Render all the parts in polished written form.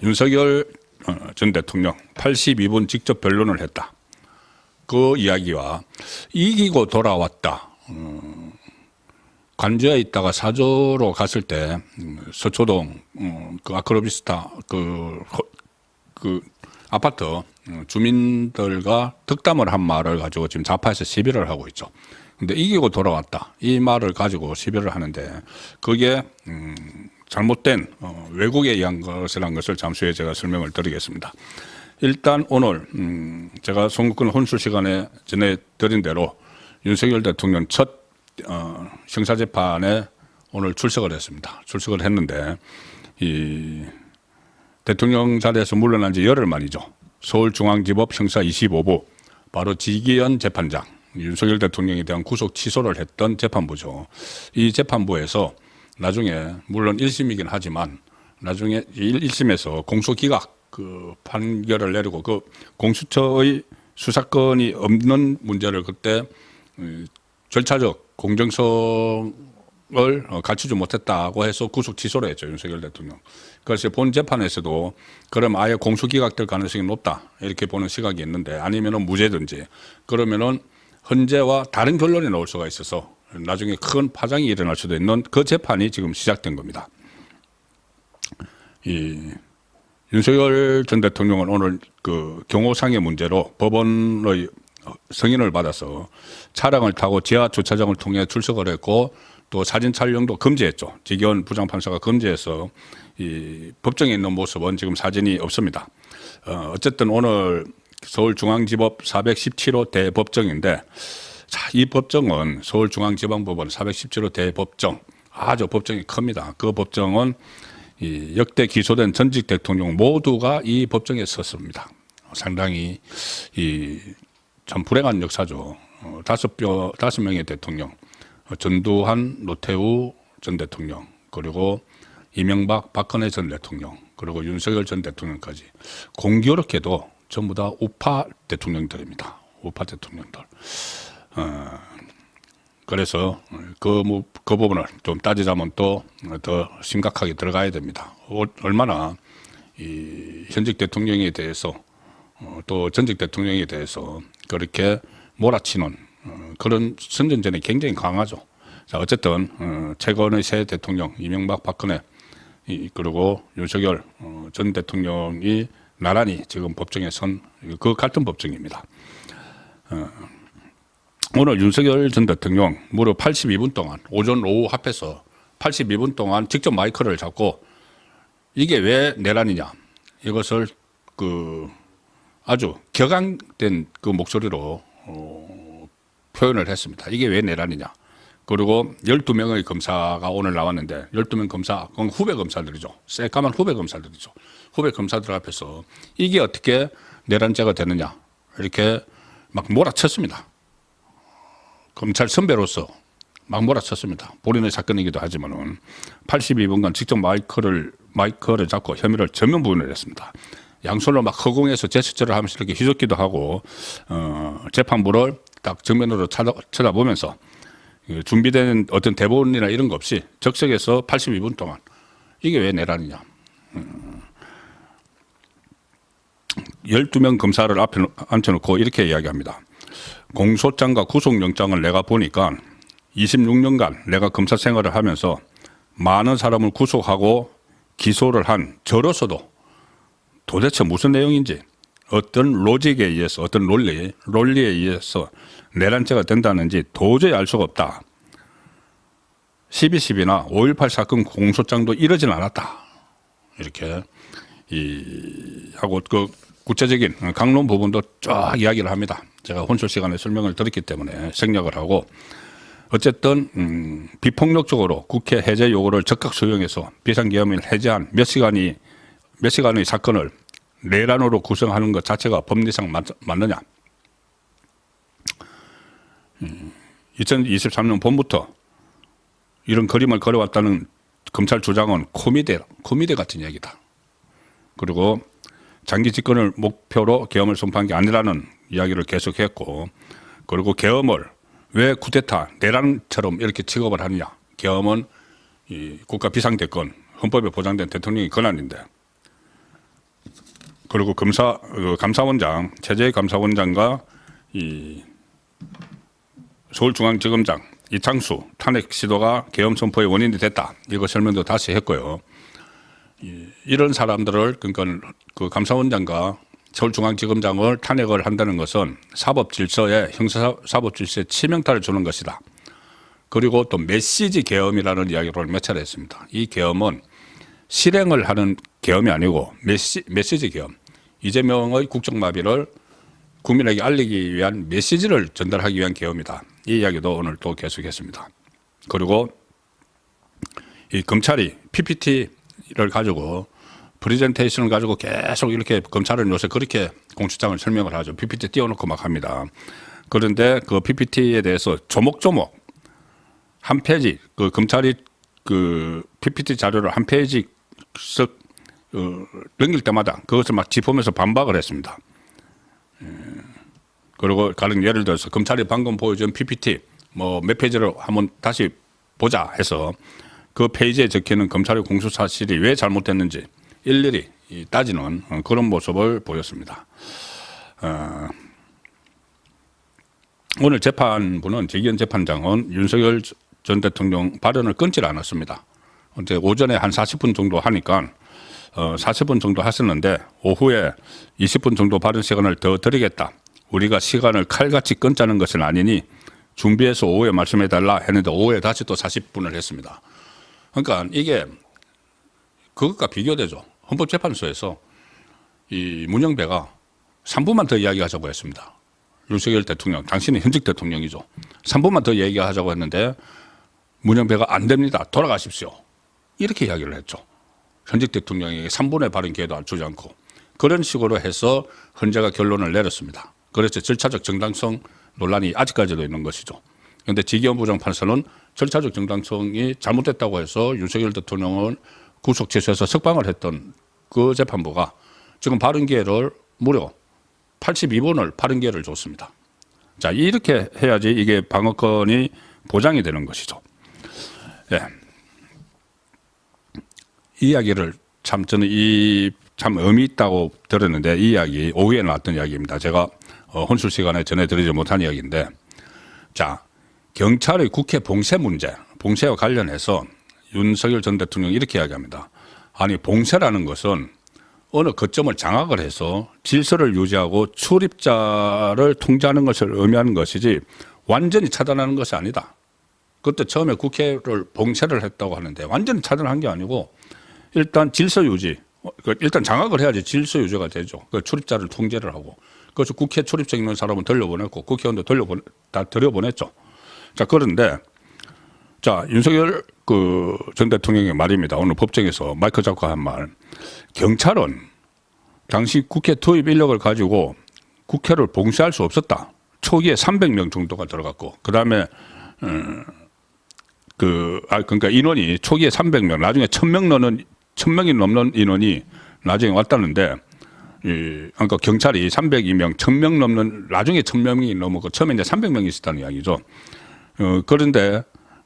윤석열 전 대통령 82분 직접 변론을 했다. 그 이야기와 이기고 돌아왔다. 관저에 있다가 사저로 갔을 때 서초동 그 아크로비스타 그 아파트 주민들과 덕담을 한 말을 가지고 지금 좌파에서 시비를 하고 있죠. 근데 이기고 돌아왔다. 이 말을 가지고 시비를 하는데 그게 잘못된 왜곡에 의한 것이라는 것을 잠시 후에 제가 설명을 드리겠습니다. 일단 오늘 제가 송국근 혼수 시간에 전해드린 대로 윤석열 대통령 첫 형사재판에 오늘 출석을 했습니다. 출석을 했는데 이 대통령 자리에서 물러난 지 열흘 만이죠. 서울중앙지법 형사 25부 바로 지기현 재판장 윤석열 대통령에 대한 구속 취소를 했던 재판부죠. 이 재판부에서 나중에 물론 1심이긴 하지만 나중에 1심에서 공소기각 그 판결을 내리고 그 공수처의 수사권이 없는 문제를 그때 절차적 공정성을 갖추지 못했다고 해서 구속 취소를 했죠. 윤석열 대통령. 그래서 본 재판에서도 그럼 아예 공소기각될 가능성이 높다 이렇게 보는 시각이 있는데 아니면은 무죄든지 그러면은 헌재와 다른 결론이 나올 수가 있어서 나중에 큰 파장이 일어날 수도 있는 그 재판이 지금 시작된 겁니다. 이 윤석열 전 대통령은 오늘 그 경호상의 문제로 법원의 승인을 받아서 차량을 타고 지하 주차장을 통해 출석을 했고 또 사진 촬영도 금지했죠. 지기현 부장판사가 금지해서 이 법정에 있는 모습은 지금 사진이 없습니다. 어쨌든 오늘 서울중앙지법 417호 대법정인데 자, 이 법정은 서울중앙지방법원 417호 대법정 아주 법정이 큽니다. 그 법정은 이 역대 기소된 전직 대통령 모두가 이 법정에 섰습니다. 상당히 참 불행한 역사죠. 5명의 대통령, 전두환, 노태우 전 대통령, 그리고 이명박, 박근혜 전 대통령, 그리고 윤석열 전 대통령까지 공교롭게도 전부 다 우파 대통령들입니다. 우파 대통령들. 그래서 그 부분을 좀 따지자면 또 더 심각하게 들어가야 됩니다. 얼마나 이 현직 대통령에 대해서 또 전직 대통령에 대해서 그렇게 몰아치는 그런 선전전이 굉장히 강하죠. 자, 어쨌든 최근의 새 대통령 이명박, 박근혜 그리고 윤석열 전 대통령이 나란히 지금 법정에 선 그 같은 법정입니다. 오늘 윤석열 전 대통령 무려 82분 동안 오전 오후 합해서 82분 동안 직접 마이크를 잡고 이게 왜 내란이냐 이것을 그 아주 격앙된 그 목소리로 표현을 했습니다. 이게 왜 내란이냐. 그리고 12명의 검사가 오늘 나왔는데 12명 검사, 그건 후배 검사들이죠. 새까만 후배 검사들이죠. 후배 검사들 앞에서 이게 어떻게 내란죄가 되느냐 이렇게 막 몰아쳤습니다. 검찰 선배로서 막 몰아쳤습니다. 본인의 사건이기도 하지만은 82분간 직접 마이크를 잡고 혐의를 전면 부인을 했습니다. 양손을 막 허공에서 제스처를 하면서 이렇게 휘젓기도 하고 재판부를 딱 정면으로 쳐다보면서 준비된 어떤 대본이나 이런 거 없이 적석에서 82분 동안 이게 왜 내란이냐. 12명 검사를 앞에 앉혀놓고 이렇게 이야기합니다. 공소장과 구속영장을 내가 보니까 26년간 내가 검사 생활을 하면서 많은 사람을 구속하고 기소를 한 저로서도 도대체 무슨 내용인지 어떤 로직에 의해서 어떤 논리에 의해서 내란죄가 된다는지 도저히 알 수가 없다. 12.12나 5.18 사건 공소장도 이러진 않았다. 이렇게 하고 그 구체적인 강론 부분도 쫙 이야기를 합니다. 제가 혼술 시간에 설명을 드렸기 때문에 생략을 하고 어쨌든 비폭력적으로 국회 해제 요구를 적극 수용해서 비상계엄을 해제한 몇 시간의 사건을 내란으로 구성하는 것 자체가 법리상 맞느냐. 2023년 봄부터 이런 그림을 그려왔다는 검찰 주장은 코미디 같은 얘기다. 그리고 장기 집권을 목표로 계엄을 선포한 게 아니라는 이야기를 계속했고 그리고 계엄을 왜 쿠데타, 내란처럼 이렇게 취급을 하느냐. 계엄은 이 국가 비상대권, 헌법에 보장된 대통령의 권한인데 그리고 감사원장, 최재익 감사원장과 이 서울중앙지검장 이창수 탄핵 시도가 계엄 선포의 원인이 됐다. 이거 설명도 다시 했고요. 이런 사람들을 그러니까 그 감사원장과 서울중앙지검장을 탄핵을 한다는 것은 형사사법질서에 치명타를 주는 것이다. 그리고 또 메시지 계엄이라는 이야기를 몇 차례 했습니다. 이 계엄은 실행을 하는 계엄이 아니고 메시지 계엄. 이재명의 국정마비를 국민에게 알리기 위한 메시지를 전달하기 위한 계엄이다. 이 이야기도 오늘 또 계속했습니다. 그리고 이 검찰이 PPT를 가지고 프레젠테이션을 가지고 계속 이렇게 검찰은 요새 그렇게 공수장을 설명을 하죠. PPT 띄워놓고 막 합니다. 그런데 그 PPT에 대해서 조목조목 한 페이지, 그 검찰이 그 PPT 자료를 한 페이지 쓱 넘길 때마다 그것을 막 짚으면서 반박을 했습니다. 그리고 가령 예를 들어서 검찰이 방금 보여준 PPT 뭐 몇 페이지를 한번 다시 보자 해서 그 페이지에 적히는 검찰의 공수 사실이 왜 잘못됐는지 일일이 따지는 그런 모습을 보였습니다. 오늘 재판부는 재기현 재판장은 윤석열 전 대통령 발언을 끊질 않았습니다. 어제 오전에 한 40분 정도 하니까 40분 정도 하셨는데 오후에 20분 정도 발언 시간을 더 드리겠다. 우리가 시간을 칼같이 끊자는 것은 아니니 준비해서 오후에 말씀해달라 했는데 오후에 다시 또 40분을 했습니다. 그러니까 이게 그것과 비교되죠. 헌법재판소에서 이 문영배가 3분만 더 이야기하자고 했습니다. 윤석열 대통령, 당신은 현직 대통령이죠. 3분만 더 얘기하자고 했는데 문영배가 안 됩니다. 돌아가십시오. 이렇게 이야기를 했죠. 현직 대통령에게 3분의 발언 기회도 주지 않고 그런 식으로 해서 헌재가 결론을 내렸습니다. 그래서 절차적 정당성 논란이 아직까지도 있는 것이죠. 그런데 지기현 부장판사는 절차적 정당성이 잘못됐다고 해서 윤석열 대통령을 구속 취소해서 석방을 했던 그 재판부가 지금 발언 기회를 무려 82번을 발언 기회를 줬습니다. 자, 이렇게 해야지 이게 방어권이 보장이 되는 것이죠. 예. 이 이야기를 참 저는 참 의미 있다고 들었는데 이 이야기 오후에 나왔던 이야기입니다. 제가 혼술 시간에 전해드리지 못한 이야기인데, 자, 경찰의 국회 봉쇄 문제, 봉쇄와 관련해서 윤석열 전 대통령이 이렇게 이야기합니다. 아니, 봉쇄라는 것은 어느 거점을 장악을 해서 질서를 유지하고 출입자를 통제하는 것을 의미하는 것이지 완전히 차단하는 것이 아니다. 그때 처음에 국회를 봉쇄를 했다고 하는데 완전히 차단한 게 아니고 일단 질서 유지, 일단 장악을 해야지 질서 유지가 되죠. 그 출입자를 통제를 하고. 그래서 국회 출입증 있는 사람은 돌려보냈고 국회의원도 다 들여보냈죠. 자, 그런데 자, 윤석열 전 대통령의 말입니다. 오늘 법정에서 마이크 잡고 한 말. 경찰은 당시 국회 투입 인력을 가지고 국회를 봉쇄할 수 없었다. 초기에 300명 정도가 들어갔고, 그 다음에 그러니까 인원이 초기에 300명, 나중에 1000명이 넘는 인원이 나중에 왔다는데, 그러니까 경찰이 302명, 1000명 넘는, 나중에 1000명이 넘었고, 처음에 이제 300명이 있었다는 이야기죠. 그런데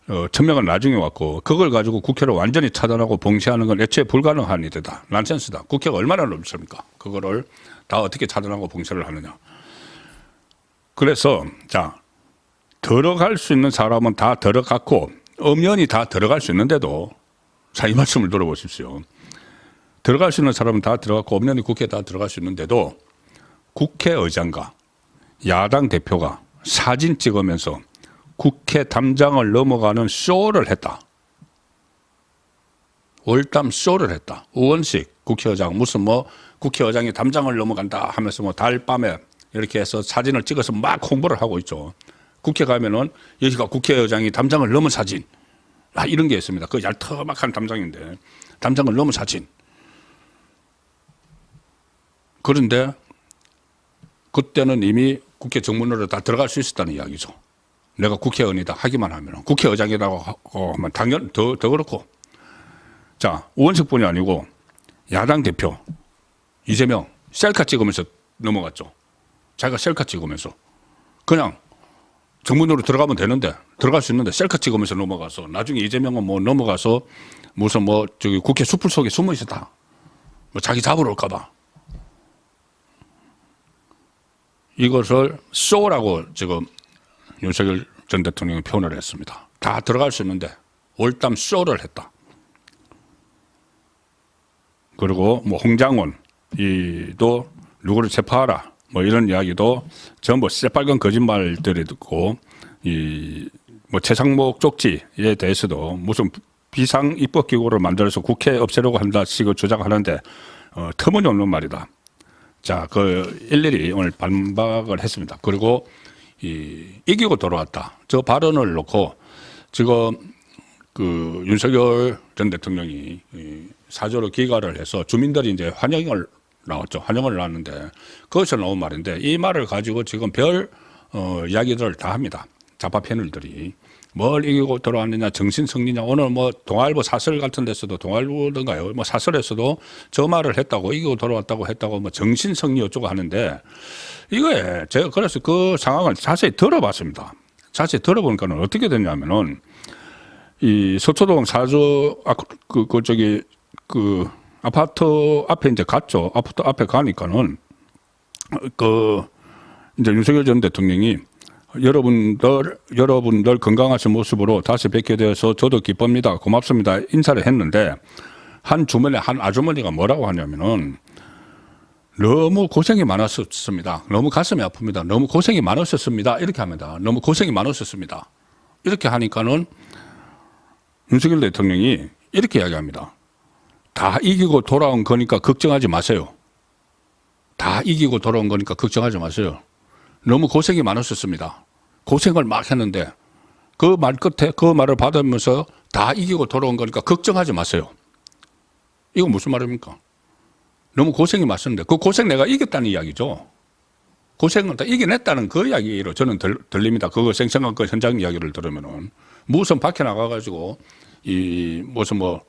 1000명은 나중에 왔고, 그걸 가지고 국회를 완전히 차단하고 봉쇄하는 건 애초에 불가능한 일이다. 난센스다. 국회가 얼마나 넓습니까? 그거를 다 어떻게 차단하고 봉쇄를 하느냐. 그래서 자, 들어갈 수 있는 사람은 다 들어갔고 엄연히 다 들어갈 수 있는데도, 자, 이 말씀을 들어보십시오. 들어갈 수 있는 사람은 다 들어갔고 엄연히 국회에 다 들어갈 수 있는데도 국회의장과 야당 대표가 사진 찍으면서 국회 담장을 넘어가는 쇼를 했다. 월담 쇼를 했다. 의원식 국회의장, 무슨 뭐 국회의장이 담장을 넘어간다 하면서 뭐 달밤에 이렇게 해서 사진을 찍어서 막 홍보를 하고 있죠. 국회 가면은 여기가 국회의장이 담장을 넘은 사진, 이런 게 있습니다. 그 얄터막한 담장인데 담장을 넘은 사진. 그런데 그때는 이미 국회 정문으로 다 들어갈 수 있었다는 이야기죠. 내가 국회의원이다 하기만 하면, 국회의장이라고 하면 당연 더 그렇고. 자, 의원식뿐이 아니고 야당 대표 이재명 셀카 찍으면서 넘어갔죠. 자기가 셀카 찍으면서 그냥 정문으로 들어가면 되는데, 들어갈 수 있는데 셀카 찍으면서 넘어가서, 나중에 이재명은 뭐 넘어가서 무슨 뭐 저기 국회 숲을 속에 숨어 있었다. 뭐 자기 잡으러 올까봐. 이것을 쇼라고 지금 윤석열 전 대통령이 표현을 했습니다. 다 들어갈 수 있는데 월담 쇼를 했다. 그리고 뭐 홍장원 이도 누구를 체포하라 뭐 이런 이야기도 전부 새빨간 거짓말들이 듣고 이 뭐 최상목 쪽지에 대해서도 무슨 비상 입법기구를 만들어서 국회 없애려고 한다 식으로 주장하는데 터무니없는 말이다. 자, 그 일일이 오늘 반박을 했습니다. 그리고 이기고 돌아왔다. 저 발언을 놓고 지금 그 윤석열 전 대통령이 사저로 기가를 해서 주민들이 이제 환영을 나왔죠. 환영을 나왔는데 그것이 나온 말인데 이 말을 가지고 지금 별 이야기들을 다 합니다. 좌파 패널들이 뭘 이기고 돌아왔느냐, 정신승리냐. 오늘 뭐 동아일보 사설 같은 데서도 동아일보든가요. 뭐 사설에서도 저 말을 했다고 이기고 돌아왔다고 했다고 뭐 정신승리 어쩌고 하는데 이거에 제가 그래서 그 상황을 자세히 들어봤습니다. 자세히 들어보니까는 어떻게 됐냐면은 이 서초동 사저 그 아파트 앞에 이제 갔죠. 아파트 앞에 가니까는 그 이제 윤석열 전 대통령이 여러분들 건강하신 모습으로 다시 뵙게 되어서 저도 기쁩니다. 고맙습니다. 인사를 했는데 한 주머니 한 아주머니가 뭐라고 하냐면은 너무 고생이 많았었습니다. 너무 가슴이 아픕니다. 너무 고생이 많으셨습니다. 이렇게 합니다. 너무 고생이 많으셨습니다. 이렇게 하니까는 윤석열 대통령이 이렇게 이야기합니다. 다 이기고 돌아온 거니까 걱정하지 마세요. 다 이기고 돌아온 거니까 걱정하지 마세요. 너무 고생이 많으셨습니다. 고생을 막 했는데 그 말 끝에 그 말을 받으면서 다 이기고 돌아온 거니까 걱정하지 마세요. 이거 무슨 말입니까? 너무 고생이 많았는데 그 고생 내가 이겼다는 이야기죠. 고생을 다 이겨냈다는 그 이야기로 저는 들립니다. 그거 생생한 그 현장 이야기를 들으면은 무슨 밖에 나가가지고 이 무슨 뭐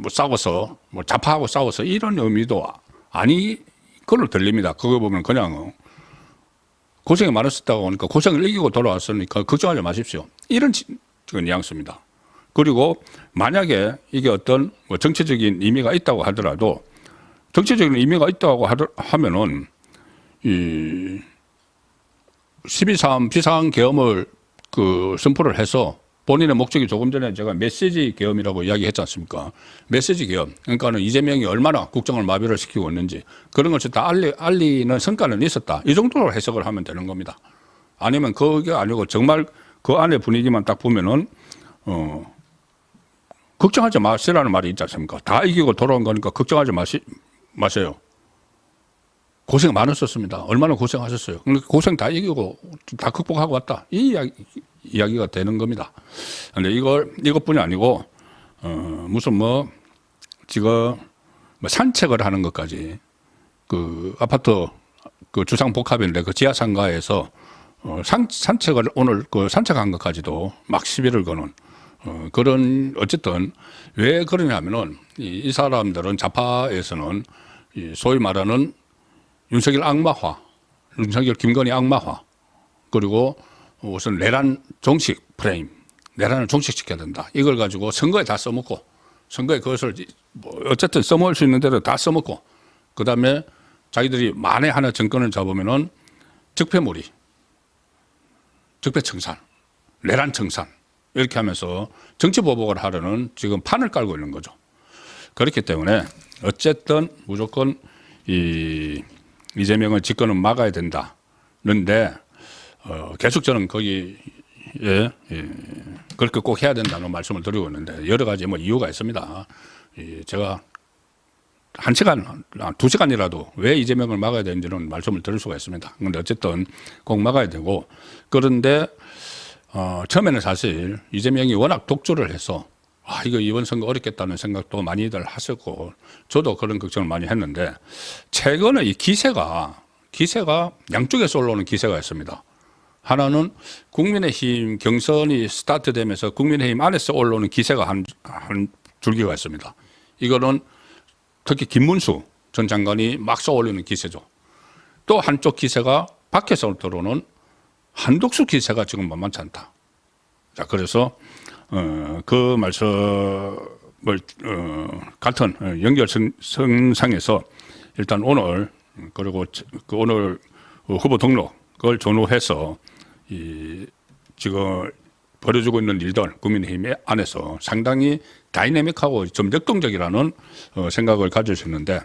싸워서 뭐 좌파하고 싸워서 이런 의미도 아니 그걸로 들립니다. 그거 보면 그냥 고생이 많았었다고 하니까 고생을 이기고 돌아왔으니까 걱정하지 마십시오. 이런 뉘앙스입니다. 그리고 만약에 이게 어떤 뭐 정치적인 의미가 있다고 하더라도 정치적인 의미가 있다고 하면은 이 12.3 비상계엄을 그 선포를 해서 본인의 목적이 조금 전에 제가 메시지 계엄이라고 이야기했지 않습니까? 메시지 계엄. 그러니까는 이재명이 얼마나 국정을 마비를 시키고 있는지 그런 것을 다 알리는 성과는 있었다. 이 정도로 해석을 하면 되는 겁니다. 아니면 그게 아니고 정말 그 안에 분위기만 딱 보면은 걱정하지 마시라는 말이 있지 않습니까? 다 이기고 돌아온 거니까 걱정하지 마세요. 고생 많으셨습니다. 얼마나 고생하셨어요. 고생 다 이기고 다 극복하고 왔다. 이 이야기가 되는 겁니다. 그런데 이것뿐이 아니고 무슨 뭐 지금 뭐 산책을 하는 것까지 그 아파트 그 주상복합인데 그 지하상가에서 산책을 오늘 그 산책한 것까지도 막 시비를 거는 그런 어쨌든 왜 그러냐면은 이 사람들은 좌파에서는 소위 말하는 윤석열 악마화, 윤석열 김건희 악마화 그리고 우선 내란 종식 프레임, 내란을 종식시켜야 된다. 이걸 가지고 선거에 다 써먹고 선거에 그것을 뭐 어쨌든 써먹을 수 있는 대로 다 써먹고 그 다음에 자기들이 만에 하나 정권을 잡으면은 적폐몰이, 적폐청산, 내란청산 이렇게 하면서 정치보복을 하려는 지금 판을 깔고 있는 거죠. 그렇기 때문에 어쨌든 무조건 이재명의 집권은 막아야 된다는데 계속 저는 거기에 그렇게 꼭 해야 된다는 말씀을 드리고 있는데 여러 가지 뭐 이유가 있습니다. 제가 1시간, 2시간이라도 왜 이재명을 막아야 되는지는 말씀을 드릴 수가 있습니다. 그런데 어쨌든 꼭 막아야 되고 그런데 처음에는 사실 이재명이 워낙 독주를 해서 이거 이번 선거 어렵겠다는 생각도 많이들 하셨고 저도 그런 걱정을 많이 했는데 최근에 이 기세가 양쪽에서 올라오는 기세가 있습니다. 하나는 국민의힘 경선이 스타트되면서 국민의힘 안에서 올라오는 기세가 한 줄기가 있습니다. 이거는 특히 김문수 전 장관이 막 쏘아올리는 기세죠. 또 한쪽 기세가 밖에서 들어오는 한독수 기세가 지금 만만치 않다. 자, 그래서 그 말씀을 같은 연결선상에서 일단 오늘 그리고 오늘 후보 등록을 전후해서 이 지금 벌어지고 있는 일들 국민의힘 안에서 상당히 다이내믹하고 좀 역동적이라는 생각을 가질 수 있는데